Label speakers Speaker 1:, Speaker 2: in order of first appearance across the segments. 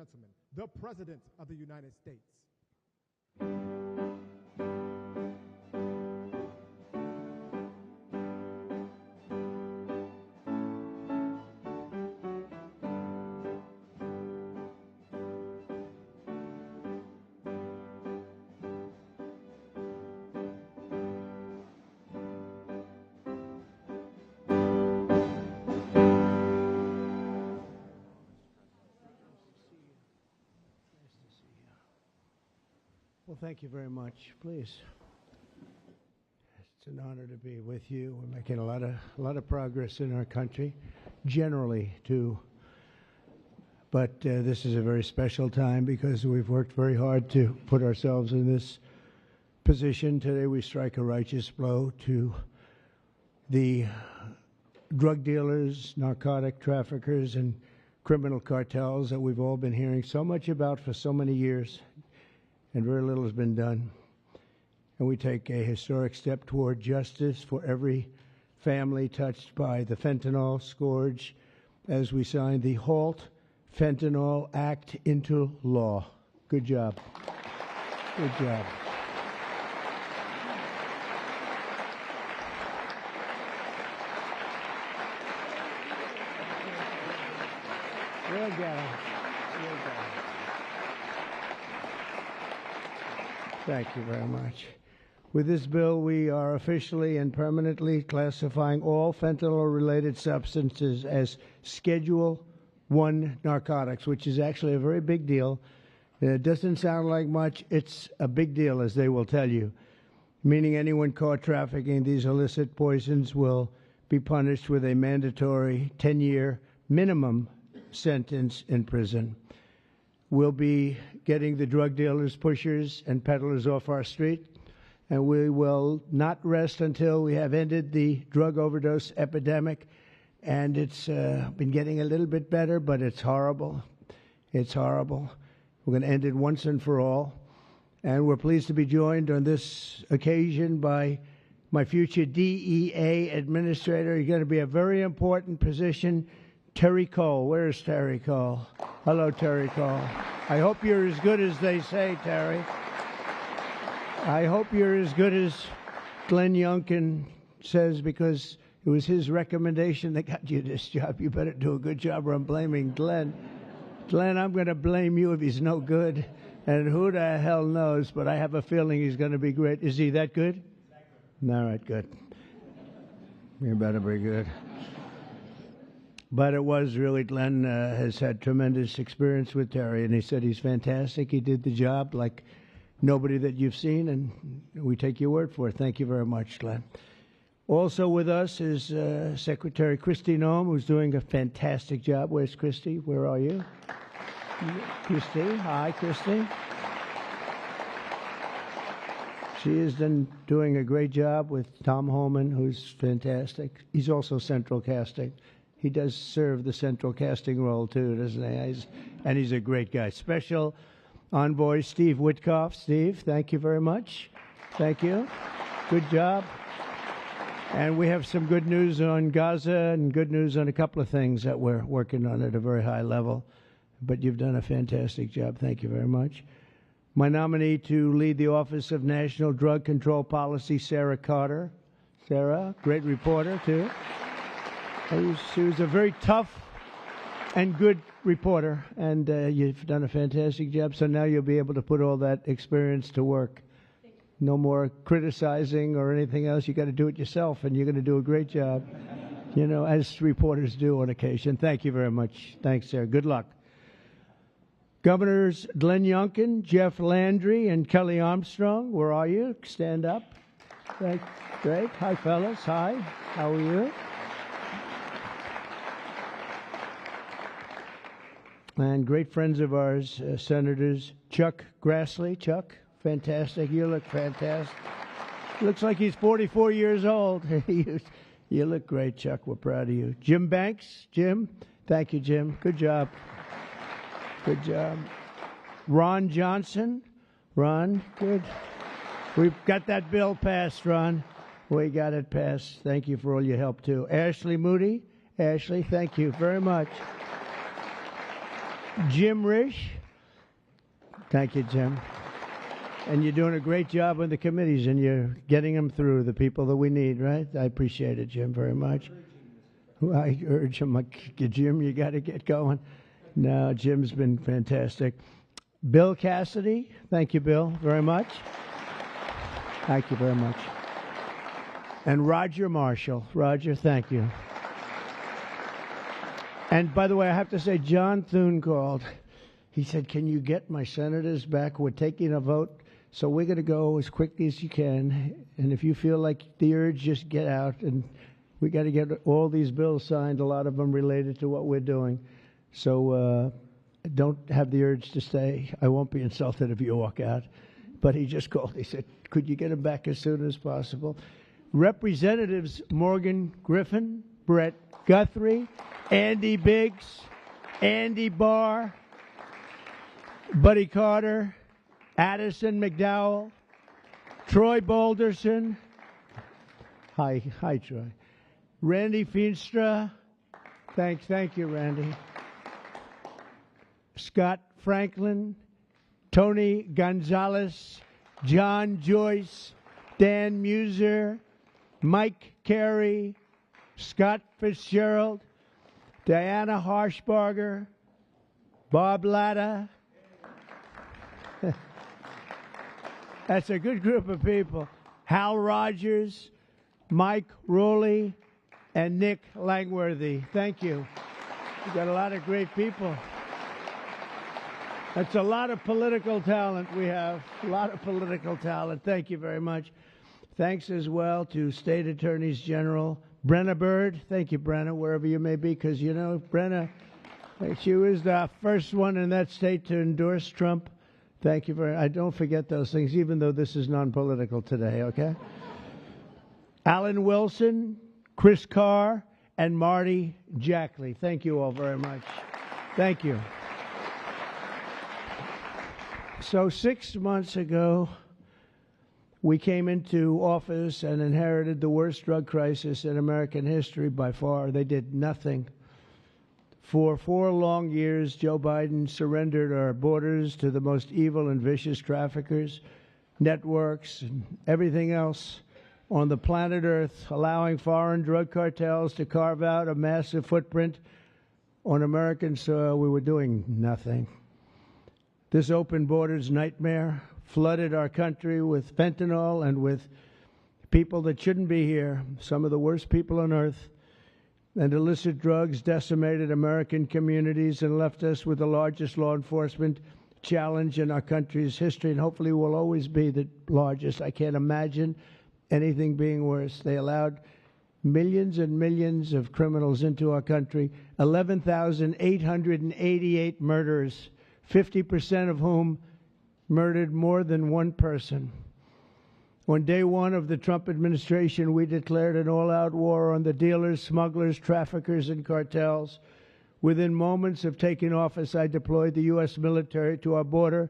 Speaker 1: gentlemen, the President of the United States.
Speaker 2: Well, thank you very much. Please. It's an honor to be with you. We're making a lot of progress in our country, generally too. But this is a very special time because we've worked very hard to put ourselves in this position. Today we strike a righteous blow to the drug dealers, narcotic traffickers, and criminal cartels that we've all been hearing so much about for so many years. And very little has been done. And we take a historic step toward justice for every family touched by the fentanyl scourge as we sign the HALT Fentanyl Act into law. Good job. Good job. We'll get it. We'll get it. Thank you very much. With this bill, we are officially and permanently classifying all fentanyl-related substances as Schedule I narcotics, which is actually a very big deal. It doesn't sound like much. It's a big deal, as they will tell you, meaning anyone caught trafficking these illicit poisons will be punished with a mandatory 10-year minimum sentence in prison. We'll be getting the drug dealers, pushers, and peddlers off our street, and we will not rest until we have ended the drug overdose epidemic. And it's been getting a little bit better, but it's horrible. It's horrible. We're going to end it once and for all. And we're pleased to be joined on this occasion by my future DEA administrator. He's going to be a very important position, Terry Cole. Where's Terry Cole? Hello, Terry Cole. I hope you're as good as they say, Terry. I hope you're as good as Glenn Youngkin says, because it was his recommendation that got you this job. You better do a good job, or I'm blaming Glenn. Glenn, I'm going to blame you if he's no good. And who the hell knows, but I have a feeling he's going to be great. Is he that good? All right, good. You better be good. But it was really, Glenn has had tremendous experience with Terry, and he said he's fantastic. He did the job like nobody that you've seen, and we take your word for it. Thank you very much, Glenn. Also with us is Secretary Kristi Noem, who's doing a fantastic job. Where's Kristi? Where are you? Kristi. Hi, Kristi. She is doing a great job with Tom Homan, who's fantastic. He's also central casting. He does serve the central casting role, too, doesn't he? And he's a great guy. Special Envoy Steve Witkoff. Steve, thank you very much. Thank you. Good job. And we have some good news on Gaza and good news on a couple of things that we're working on at a very high level. But you've done a fantastic job. Thank you very much. My nominee to lead the Office of National Drug Control Policy, Sarah Carter. Sarah, great reporter, too. She was a very tough and good reporter, and you've done a fantastic job. So now you'll be able to put all that experience to work. No more criticizing or anything else. You got to do it yourself, and you're going to do a great job, you know, as reporters do on occasion. Thank you very much. Thanks, Sarah. Good luck. Governors Glenn Youngkin, Jeff Landry, and Kelly Armstrong, where are you? Stand up. Great. Hi, fellas. Hi. How are you? And great friends of ours, Senators Chuck Grassley. Chuck, fantastic. You look fantastic. Looks like he's 44 years old. You look great, Chuck. We're proud of you. Jim Banks. Jim. Thank you, Jim. Good job. Good job. Ron Johnson. Ron, good. We've got that bill passed, Ron. We got it passed. Thank you for all your help, too. Ashley Moody. Ashley, thank you very much. Jim Risch. Thank you, Jim. And you're doing a great job on the committees, and you're getting them through, the people that we need, right? I appreciate it, Jim, very much. I urge him, like, Jim, you got to get going. No, Jim's been fantastic. Bill Cassidy, thank you, Bill, very much. Thank you very much. And Roger Marshall. Roger, thank you. And by the way, I have to say, John Thune called. He said, can you get my senators back? We're taking a vote, so we're going to go as quickly as you can. And if you feel like the urge, just get out. And we got to get all these bills signed, a lot of them related to what we're doing. So don't have the urge to stay. I won't be insulted if you walk out. But he just called. He said, could you get him back as soon as possible? Representatives Morgan Griffin, Brett Guthrie, Andy Biggs, Andy Barr, Buddy Carter, Addison McDowell, Troy Balderson. Hi, Troy. Randy Feenstra. Thank you, Randy. Scott Franklin, Tony Gonzalez, John Joyce, Dan Muser, Mike Carey, Scott Fitzgerald, Diana Harshbarger, Bob Latta. That's a good group of people. Hal Rogers, Mike Rowley, and Nick Langworthy. Thank you. We've got a lot of great people. That's a lot of political talent we have. A lot of political talent. Thank you very much. Thanks as well to State Attorneys General Brenna Bird. Thank you, Brenna, wherever you may be, because, you know, Brenna, she was the first one in that state to endorse Trump. Thank you very much. I don't forget those things, even though this is non-political today, okay? Alan Wilson, Chris Carr, and Marty Jackley. Thank you all very much. Thank you. So 6 months ago, we came into office and inherited the worst drug crisis in American history by far. They did nothing. For 4 long years, Joe Biden surrendered our borders to the most evil and vicious traffickers, networks, and everything else on the planet Earth, allowing foreign drug cartels to carve out a massive footprint on American soil. We were doing nothing. This open borders nightmare flooded our country with fentanyl and with people that shouldn't be here, some of the worst people on earth. And illicit drugs decimated American communities and left us with the largest law enforcement challenge in our country's history, and hopefully will always be the largest. I can't imagine anything being worse. They allowed millions and millions of criminals into our country, 11,888 murders, 50% of whom murdered more than one person. On day one of the Trump administration, we declared an all-out war on the dealers, smugglers, traffickers, and cartels. Within moments of taking office, I deployed the U.S. military to our border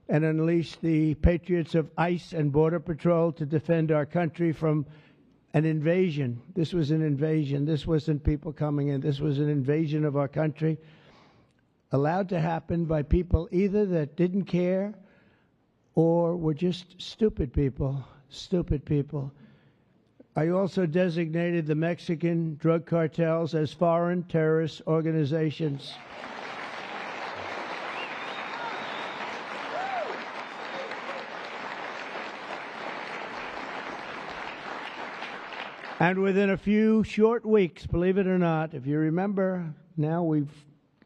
Speaker 2: and unleashed the patriots of ICE and Border Patrol to defend our country from an invasion. This was an invasion. This wasn't people coming in. This was an invasion of our country, allowed to happen by people either that didn't care or were just stupid people. Stupid people. I also designated the Mexican drug cartels as foreign terrorist organizations. And within a few short weeks, believe it or not, if you remember, now we've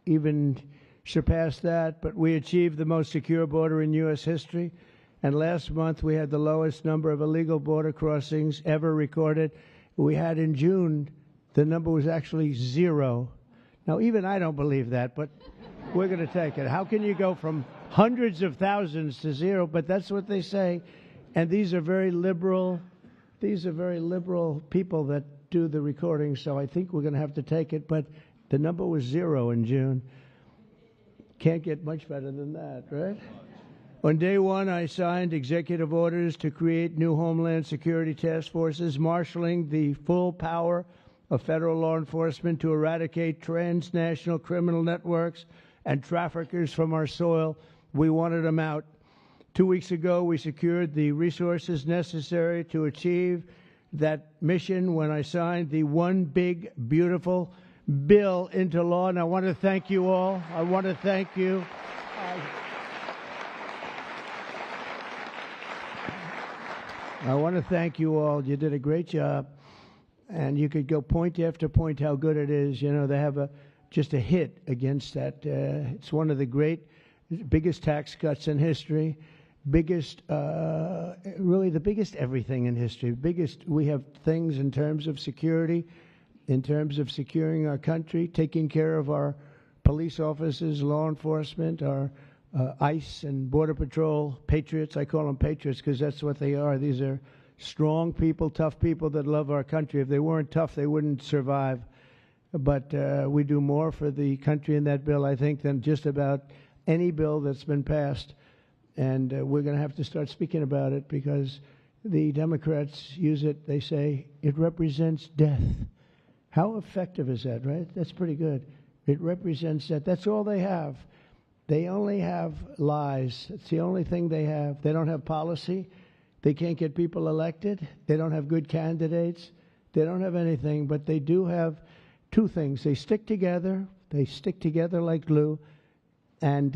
Speaker 2: even surpassed that, but we achieved the most secure border in U.S. history. And last month, we had the lowest number of illegal border crossings ever recorded. We had in June, the number was actually 0. Now, even I don't believe that, but we're going to take it. How can you go from hundreds of thousands to 0? But that's what they say. And these are very liberal people that do the recording, so I think we're going to have to take it. But the number was 0 in June. Can't get much better than that, right? On day one, I signed executive orders to create new Homeland Security task forces, marshaling the full power of federal law enforcement to eradicate transnational criminal networks and traffickers from our soil We wanted them out. 2 weeks ago, we secured the resources necessary to achieve that mission when I signed the One Big Beautiful Bill into law. And I want to thank you all. I want to thank you. I want to thank you all. You did a great job. And you could go point after point how good it is. You know, they have just a hit against that. It's one of the biggest tax cuts in history, really the biggest everything in history. We have things in terms of security, in terms of securing our country, taking care of our police officers, law enforcement, our ICE and Border Patrol patriots. I call them patriots because that's what they are. These are strong people, tough people that love our country. If they weren't tough, they wouldn't survive. But we do more for the country in that bill, I think, than just about any bill that's been passed. And we're going to have to start speaking about it because the Democrats use it. They say it represents death. How effective is that, right? That's pretty good. It represents death. That's all they have. They only have lies. It's the only thing they have. They don't have policy. They can't get people elected. They don't have good candidates. They don't have anything, but they do have two things. They stick together. They stick together like glue, and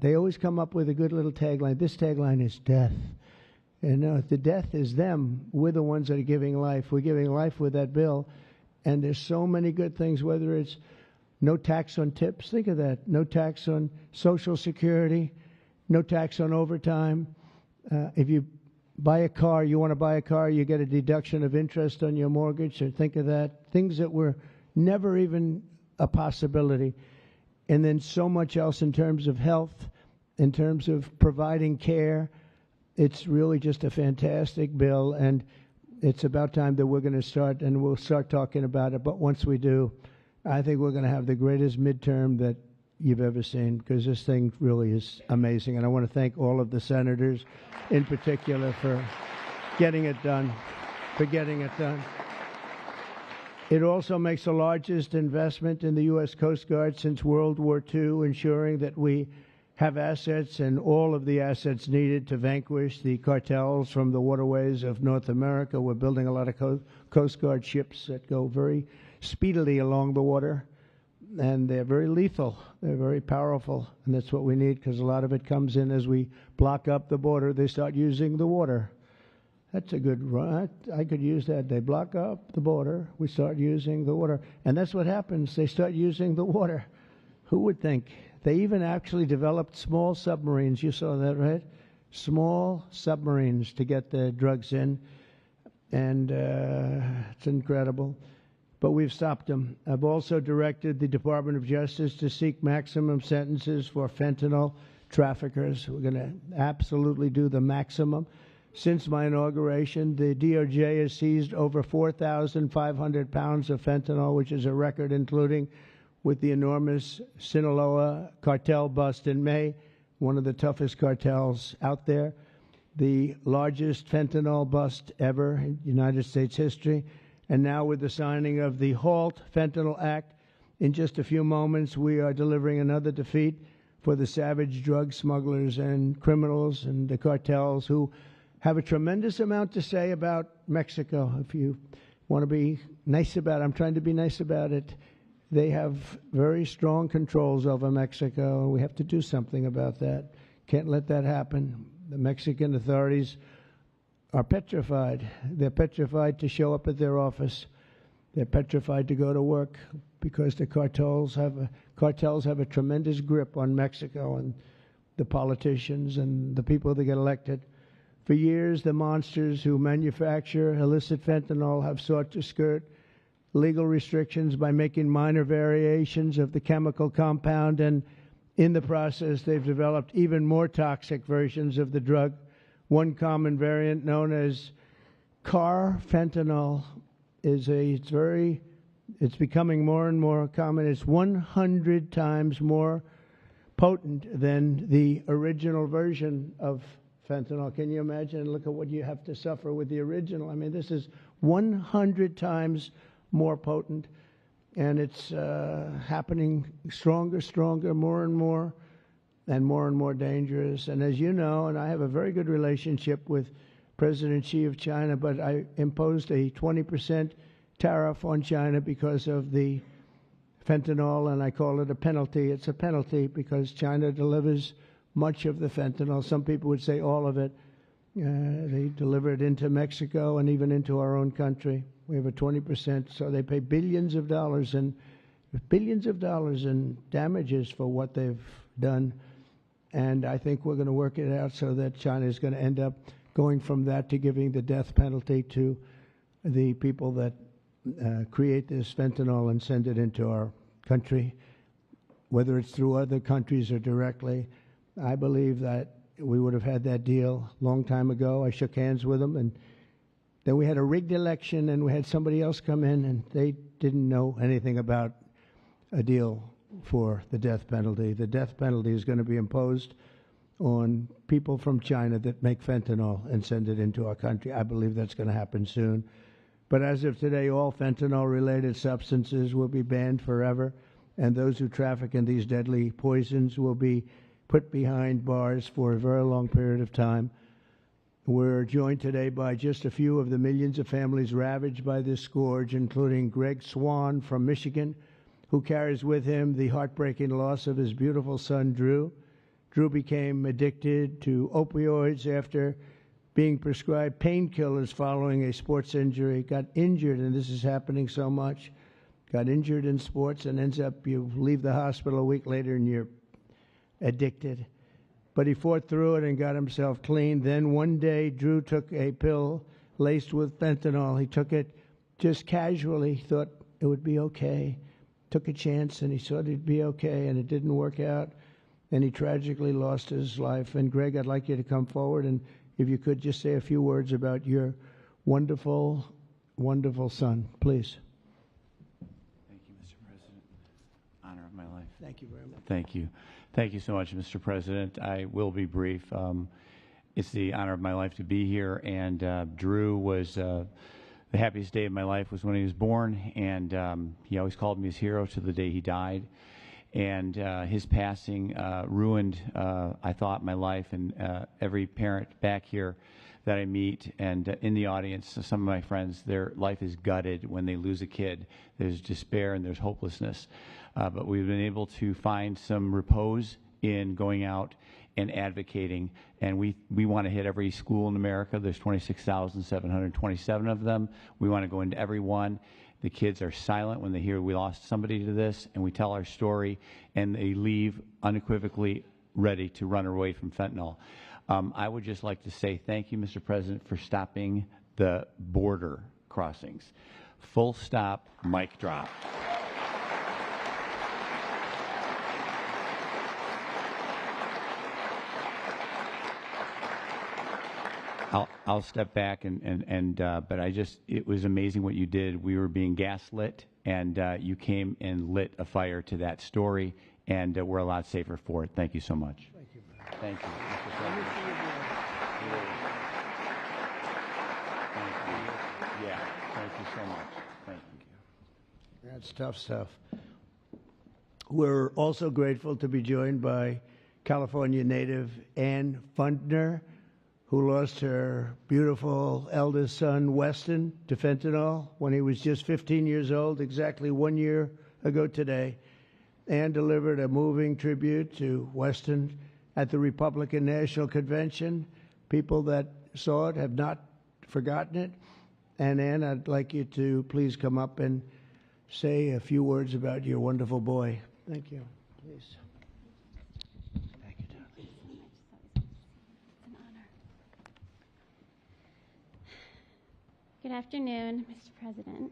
Speaker 2: they always come up with a good little tagline. This tagline is death. And the death is them. We're the ones that are giving life. We're giving life with that bill, and there's so many good things, whether it's no tax on tips. Think of that. No tax on Social Security. No tax on overtime. If you buy a car, you want to buy a car, you get a deduction of interest on your mortgage. So think of that. Things that were never even a possibility. And then so much else in terms of health, in terms of providing care. It's really just a fantastic bill, and it's about time that we're going to start, and we'll start talking about it. But once we do, I think we're going to have the greatest midterm that you've ever seen, because this thing really is amazing. And I want to thank all of the senators in particular for getting it done, It also makes the largest investment in the U.S. Coast Guard since World War II, ensuring that we have assets and all of the assets needed to vanquish the cartels from the waterways of North America. We're building a lot of Coast Guard ships that go very speedily along the water, and they're very lethal. They're very powerful, and that's what we need, because a lot of it comes in as we block up the border. They start using the water. That's a good run. I could use that. They block up the border. We start using the water. And that's what happens. They start using the water. Who would think? They even actually developed small submarines. You saw that, right? Small submarines to get the drugs in. And it's incredible. But we've stopped them. I've also directed the Department of Justice to seek maximum sentences for fentanyl traffickers. We're going to absolutely do the maximum. Since my inauguration, the DOJ has seized over 4,500 pounds of fentanyl, which is a record, including with the enormous Sinaloa cartel bust in May, one of the toughest cartels out there, the largest fentanyl bust ever in United States history. And now with the signing of the HALT Fentanyl Act, in just a few moments, we are delivering another defeat for the savage drug smugglers and criminals and the cartels who have a tremendous amount to say about Mexico. If you want to be nice about it, I'm trying to be nice about it. They have very strong controls over Mexico, and we have to do something about that. Can't let that happen. The Mexican authorities are petrified. They're petrified to show up at their office. They're petrified to go to work because the cartels have a tremendous grip on Mexico and the politicians and the people that get elected. For years, the monsters who manufacture illicit fentanyl have sought to skirt legal restrictions by making minor variations of the chemical compound, and in the process, they've developed even more toxic versions of the drug. One common variant, known as carfentanil, it's becoming more and more common. It's 100 times more potent than the original version of fentanyl. Can you imagine? Look at what you have to suffer with the original. I mean, this is 100 times more potent, and it's happening stronger, more and more. and more dangerous. And as you know, and I have a very good relationship with President Xi of China, but I imposed a 20% tariff on China because of the fentanyl, and I call it a penalty. It's a penalty because China delivers much of the fentanyl. Some people would say all of it. They deliver it into Mexico and even into our own country. We have a 20%, so they pay billions of dollars in damages for what they've done. And I think we're going to work it out so that China is going to end up going from that to giving the death penalty to the people that create this fentanyl and send it into our country, whether it's through other countries or directly. I believe that we would have had that deal a long time ago. I shook hands with them, and then we had a rigged election, and we had somebody else come in, and they didn't know anything about a deal for the death penalty. The death penalty is going to be imposed on people from China that make fentanyl and send it into our country. I believe that's going to happen soon. But as of today, all fentanyl-related substances will be banned forever, and those who traffic in these deadly poisons will be put behind bars for a very long period of time. We're joined today by just a few of the millions of families ravaged by this scourge, including Greg Swan from Michigan, who carries with him the heartbreaking loss of his beautiful son, Drew. Drew became addicted to opioids after being prescribed painkillers following a sports injury, got injured, and this is happening so much, got injured in sports and ends up, you leave the hospital a week later and you're addicted. But he fought through it and got himself clean. Then one day, Drew took a pill laced with fentanyl. He took it just casually, thought it would be okay, took a chance, and he thought it'd be okay, and it didn't work out, and he tragically lost his life. And Greg, I'd like you to come forward, and if you could just say a few words about your wonderful, wonderful son, please.
Speaker 3: Thank you, Mr. President. Honor of my life.
Speaker 2: Thank you very much.
Speaker 3: Thank you. Thank you so much, Mr. President. I will be brief. It's the honor of my life to be here, and Drew was the happiest day of my life was when he was born, and he always called me his hero to the day he died. And his passing ruined, I thought, my life, and every parent back here that I meet and in the audience, some of my friends, their life is gutted when they lose a kid. There's despair and there's hopelessness. But we've been able to find some repose in going out and advocating, and we want to hit every school in America. There's 26,727 of them. We want to go into every one. The kids are silent when they hear we lost somebody to this, and we tell our story, and they leave unequivocally ready to run away from fentanyl. I would just like to say thank you, Mr. President, for stopping the border crossings. Full stop, mic drop. I'll step back but it was amazing what you did. We were being gaslit, and you came and lit a fire to that story, and we're a lot safer for it. Thank you so much.
Speaker 2: Thank you.
Speaker 3: Thank you, Mr. President. Thank you. Yeah, thank you so much. Thank you.
Speaker 2: That's tough stuff. We're also grateful to be joined by California native Ann Fner, who lost her beautiful eldest son, Weston, to fentanyl when he was just 15 years old, exactly 1 year ago today. Ann delivered a moving tribute to Weston at the Republican National Convention. People that saw it have not forgotten it. And Ann, I'd like you to please come up and say a few words about your wonderful boy. Thank you. Please. Thank you, darling.
Speaker 4: It's an honor. Good afternoon, Mr. President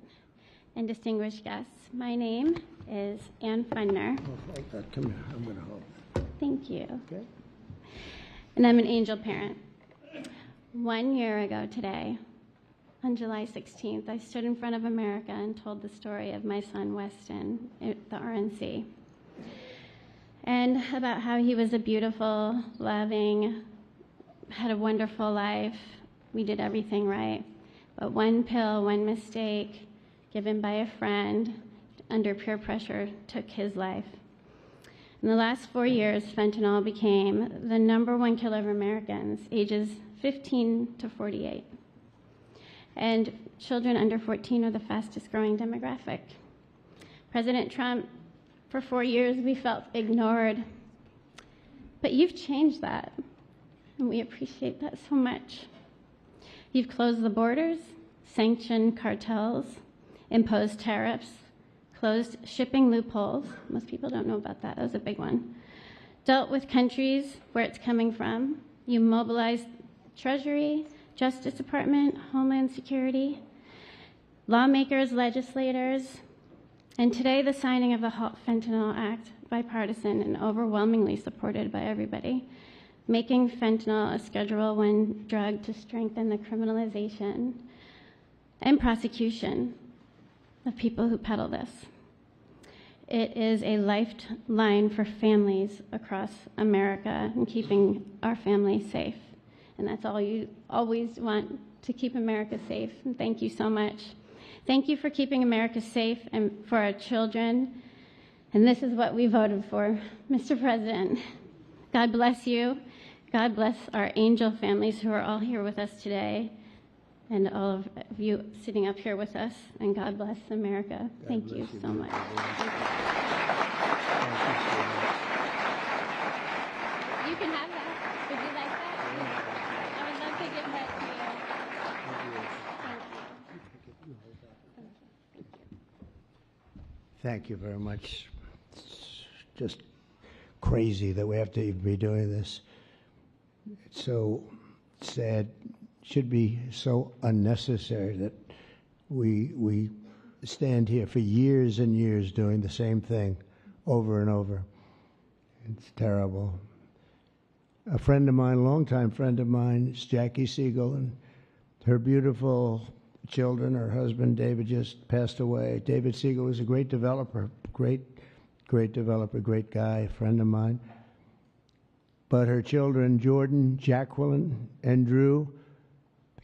Speaker 4: and distinguished guests. My name is Ann Fner.
Speaker 2: Oh, come here. I'm going to hold it.
Speaker 4: Thank you.
Speaker 2: Okay.
Speaker 4: And I'm an angel parent. 1 year ago today, on July 16th, I stood in front of America and told the story of my son, Weston, at the RNC. And about how he was a beautiful, loving, had a wonderful life. We did everything right. But one pill, one mistake, given by a friend under peer pressure, took his life. In the last 4 years, fentanyl became the #1 killer of Americans ages 15 to 48. And children under 14 are the fastest growing demographic. President Trump, for 4 years, we felt ignored. But you've changed that, and we appreciate that so much. You've closed the borders, sanctioned cartels, imposed tariffs, closed shipping loopholes. Most people don't know about that. That was a big one. Dealt with countries where it's coming from. You mobilized Treasury, Justice Department, Homeland Security, lawmakers, legislators, and today the signing of the HALT Fentanyl Act, bipartisan and overwhelmingly supported by everybody, making fentanyl a Schedule I drug to strengthen the criminalization and prosecution of people who peddle this. It is a lifeline for families across America and keeping our families safe. And that's all you always want, to keep America safe. And thank you so much. Thank you for keeping America safe and for our children. And this is what we voted for, Mr. President. God bless you. God bless our angel families who are all here with us today, and all of you sitting up here with us. And God bless America. Thank you so much. You can have that. Would you like that? I would love to give that to you.
Speaker 2: Thank you very much. It's just crazy that we have to even be doing this. It's so sad. Should be so unnecessary that we stand here for years and years doing the same thing over and over. It's terrible. A friend of mine, a longtime friend of mine, is Jackie Siegel, and her beautiful children, her husband David just passed away. David Siegel was a great developer, great developer, great guy, a friend of mine. But her children, Jordan, Jacqueline, and Drew,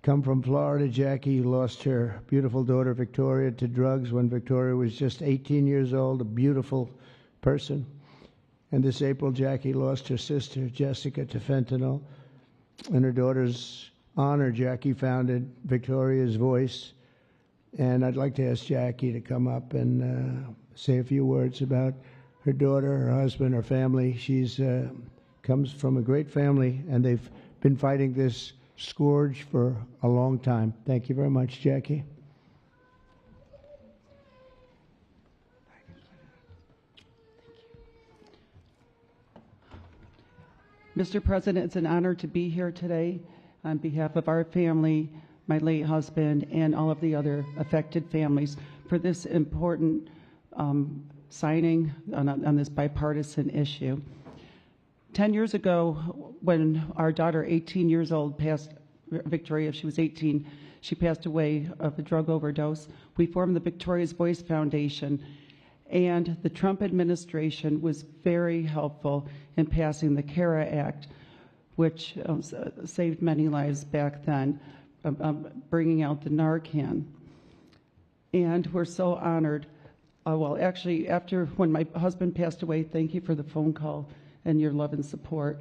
Speaker 2: come from Florida. Jackie lost her beautiful daughter, Victoria, to drugs when Victoria was just 18 years old, a beautiful person. And this April, Jackie lost her sister, Jessica, to fentanyl. In her daughter's honor, Jackie founded Victoria's Voice. And I'd like to ask Jackie to come up and say a few words about her daughter, her husband, her family. She's comes from a great family, and they've been fighting this scourge for a long time. Thank you very much, Jackie.
Speaker 5: Mr. President, it's an honor to be here today on behalf of our family, my late husband, and all of the other affected families for this important signing on this bipartisan issue. 10 years ago, when our daughter, 18 years old, Victoria, she was 18, she passed away of a drug overdose, we formed the Victoria's Voice Foundation, and the Trump administration was very helpful in passing the CARA Act, which saved many lives back then, bringing out the Narcan. And we're so honored. Well, actually, when my husband passed away, thank you for the phone call and your love and support.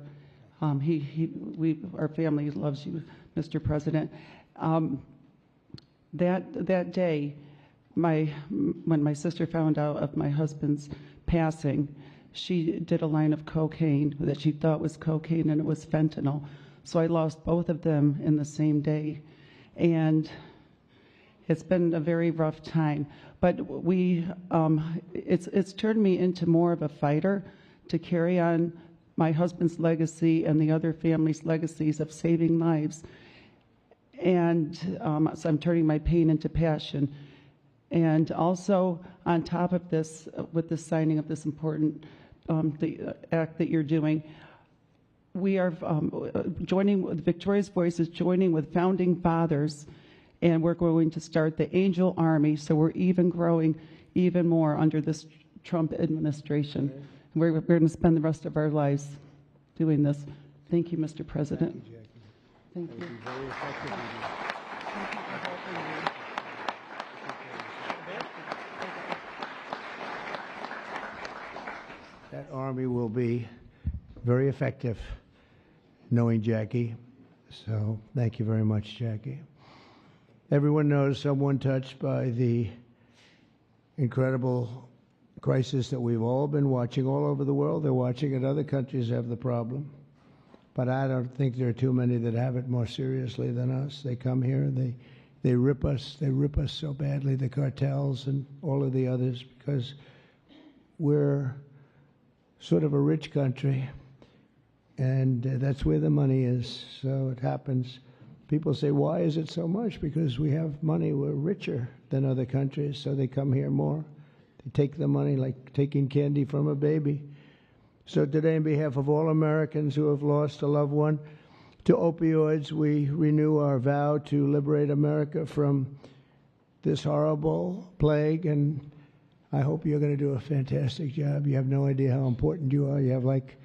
Speaker 5: Our family loves you, Mr. President. That day, when my sister found out of my husband's passing, she did a line of cocaine that she thought was cocaine, and it was fentanyl. So I lost both of them in the same day, and it's been a very rough time. But it's turned me into more of a fighter to carry on my husband's legacy and the other families' legacies of saving lives. And so I'm turning my pain into passion. And also, on top of this, with the signing of this important the act that you're doing, we are joining with Victoria's Voice is joining with founding fathers, and we're going to start the Angel Army. So we're even growing even more under this Trump administration. Okay. We're going to spend the rest of our lives doing this. Thank you, Mr. President.
Speaker 2: Thank you, Jackie.
Speaker 5: Thank you.
Speaker 2: Very effective.
Speaker 5: Thank you for helping me.
Speaker 2: that Army will be very effective, knowing Jackie. So thank you very much, Jackie. Everyone knows someone touched by the incredible crisis that we've all been watching all over the world. They're watching it. Other countries have the problem. But I don't think there are too many that have it more seriously than us. They come here and they rip us. They rip us so badly, the cartels and all of the others, because we're sort of a rich country, and that's where the money is. So it happens. People say, why is it so much? Because we have money. We're richer than other countries, so they come here more. They take the money like taking candy from a baby. So today, on behalf of all Americans who have lost a loved one to opioids, we renew our vow to liberate America from this horrible plague, and I hope you're going to do a fantastic job. You have no idea how important you are. You have like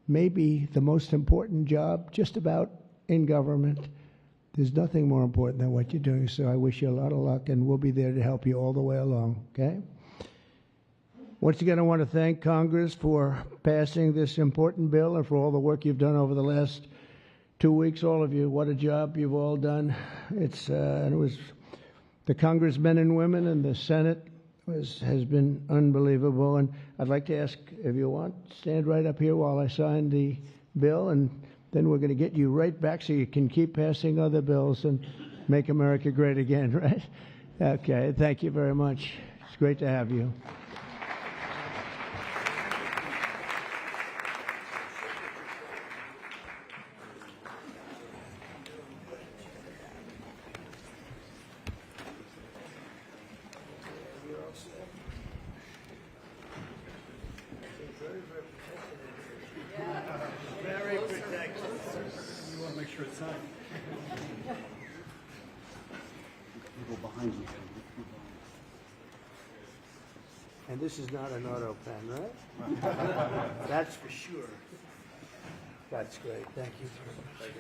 Speaker 2: maybe the most important job just about in government. There's nothing more important than what you're doing, so I wish you a lot of luck, and we'll be there to help you all the way along, okay? Once again, I want to thank Congress for passing this important bill and for all the work you've done over the last 2 weeks, all of you. What a job you've all done. And it was the congressmen and women and the Senate has been unbelievable. And I'd like to ask, if you want, stand right up here while I sign the bill, and then we're going to get you right back so you can keep passing other bills and make America great again, right? Okay, thank you very much. It's great to have you. Very protected.
Speaker 6: You want to make sure it's signed. People behind you.
Speaker 2: And this is not an auto pen, right? That's for sure. That's great. Thank you very much.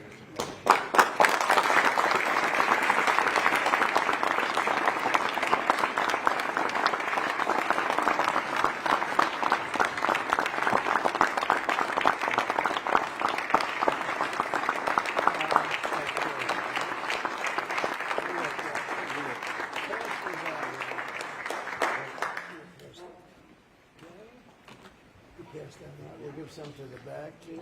Speaker 2: Pass them out. We'll give some to the back, too.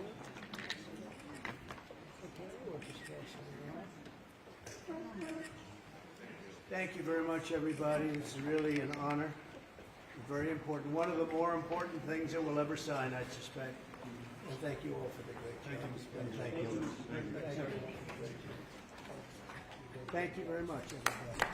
Speaker 2: Okay, we'll just pass them around. Thank you very much, everybody. This is really an honor. Very important. One of the more important things that we'll ever sign, I suspect. And thank you all for the great job. Thank you. Thank you. Thank you very much, everybody.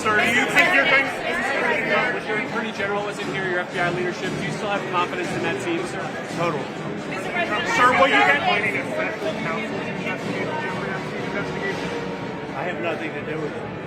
Speaker 7: Sir, do you think you're going with your Attorney General wasn't here, your FBI leadership, do you still have confidence in that team, sir? Total. Sir, will you get appointing a federal counsel to investigate the investigation?
Speaker 2: I have nothing to do with it.